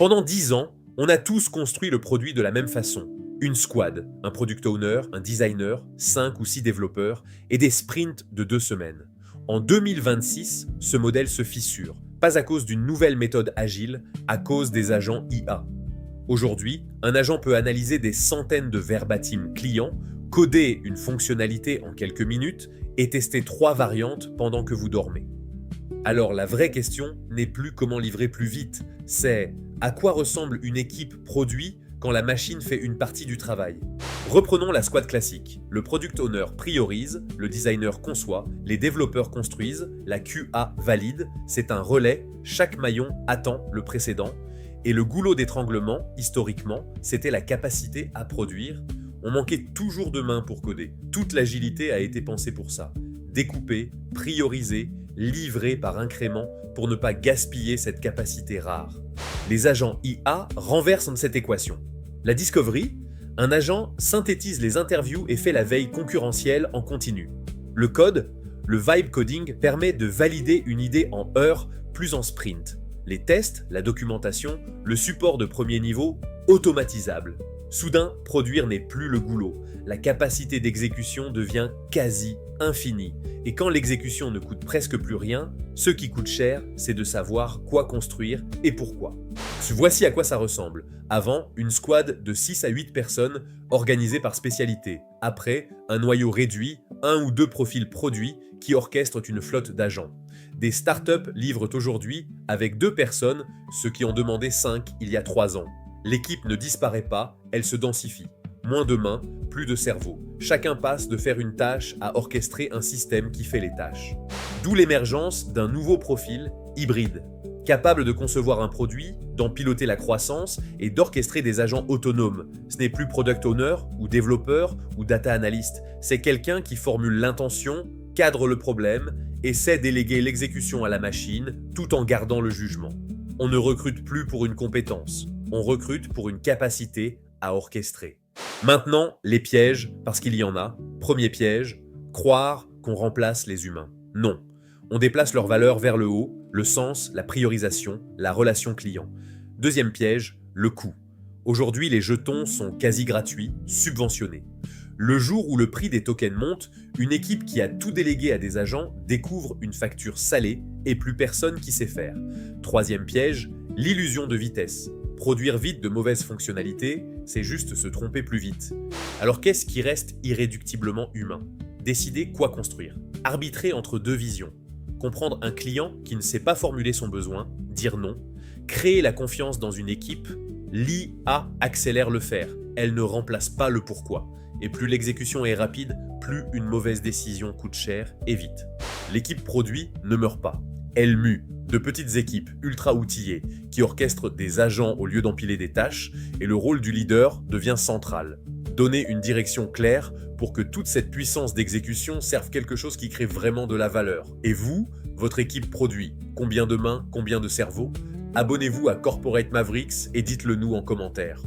Pendant 10 ans, on a tous construit le produit de la même façon. Une squad, un product owner, un designer, 5 ou 6 développeurs et des sprints de 2 semaines. En 2026, ce modèle se fissure, pas à cause d'une nouvelle méthode agile, à cause des agents IA. Aujourd'hui, un agent peut analyser des centaines de verbatim clients, coder une fonctionnalité en quelques minutes et tester 3 variantes pendant que vous dormez. Alors la vraie question n'est plus comment livrer plus vite, c'est à quoi ressemble une équipe produit quand la machine fait une partie du travail. Reprenons la squad classique. Le product owner priorise, le designer conçoit, les développeurs construisent, la QA valide, c'est un relais, chaque maillon attend le précédent, et le goulot d'étranglement, historiquement, c'était la capacité à produire. On manquait toujours de mains pour coder. Toute l'agilité a été pensée pour ça. Découper, prioriser, livrer par incrément pour ne pas gaspiller cette capacité rare. Les agents IA renversent cette équation. La discovery, un agent synthétise les interviews et fait la veille concurrentielle en continu. Le code, le vibe coding permet de valider une idée en heures, plus en sprint. Les tests, la documentation, le support de premier niveau, automatisable. Soudain, produire n'est plus le goulot. La capacité d'exécution devient quasi infinie. Et quand l'exécution ne coûte presque plus rien, ce qui coûte cher, c'est de savoir quoi construire et pourquoi. Voici à quoi ça ressemble. Avant, une squad de 6 à 8 personnes organisée par spécialité. Après, un noyau réduit, 1 ou 2 profils produits qui orchestrent une flotte d'agents. Des startups livrent aujourd'hui avec 2 personnes ce qui ont demandé 5 il y a 3 ans. L'équipe ne disparaît pas, elle se densifie. Moins de mains, plus de cerveau. Chacun passe de faire une tâche à orchestrer un système qui fait les tâches. D'où l'émergence d'un nouveau profil hybride, capable de concevoir un produit, d'en piloter la croissance et d'orchestrer des agents autonomes. Ce n'est plus product owner ou développeur ou data analyst, c'est quelqu'un qui formule l'intention, cadre le problème et sait déléguer l'exécution à la machine tout en gardant le jugement. On ne recrute plus pour une compétence, on recrute pour une capacité à orchestrer. Maintenant, les pièges, parce qu'il y en a. Premier piège, croire qu'on remplace les humains. Non, on déplace leurs valeurs vers le haut, le sens, la priorisation, la relation client. Deuxième piège, le coût. Aujourd'hui, les jetons sont quasi gratuits, subventionnés. Le jour où le prix des tokens monte, une équipe qui a tout délégué à des agents découvre une facture salée et plus personne qui sait faire. Troisième piège, l'illusion de vitesse. Produire vite de mauvaises fonctionnalités, c'est juste se tromper plus vite. Alors qu'est-ce qui reste irréductiblement humain ? Décider quoi construire. Arbitrer entre 2 visions. Comprendre un client qui ne sait pas formuler son besoin, dire non. Créer la confiance dans une équipe. L'IA accélère le faire, elle ne remplace pas le pourquoi. Et plus l'exécution est rapide, plus une mauvaise décision coûte cher et vite. L'équipe produit ne meurt pas. Elle mue, de petites équipes ultra outillées qui orchestrent des agents au lieu d'empiler des tâches et le rôle du leader devient central. Donner une direction claire pour que toute cette puissance d'exécution serve quelque chose qui crée vraiment de la valeur. Et vous, votre équipe produit combien de mains, combien de cerveaux ? Abonnez-vous à Corporate Mavericks et dites-le nous en commentaire.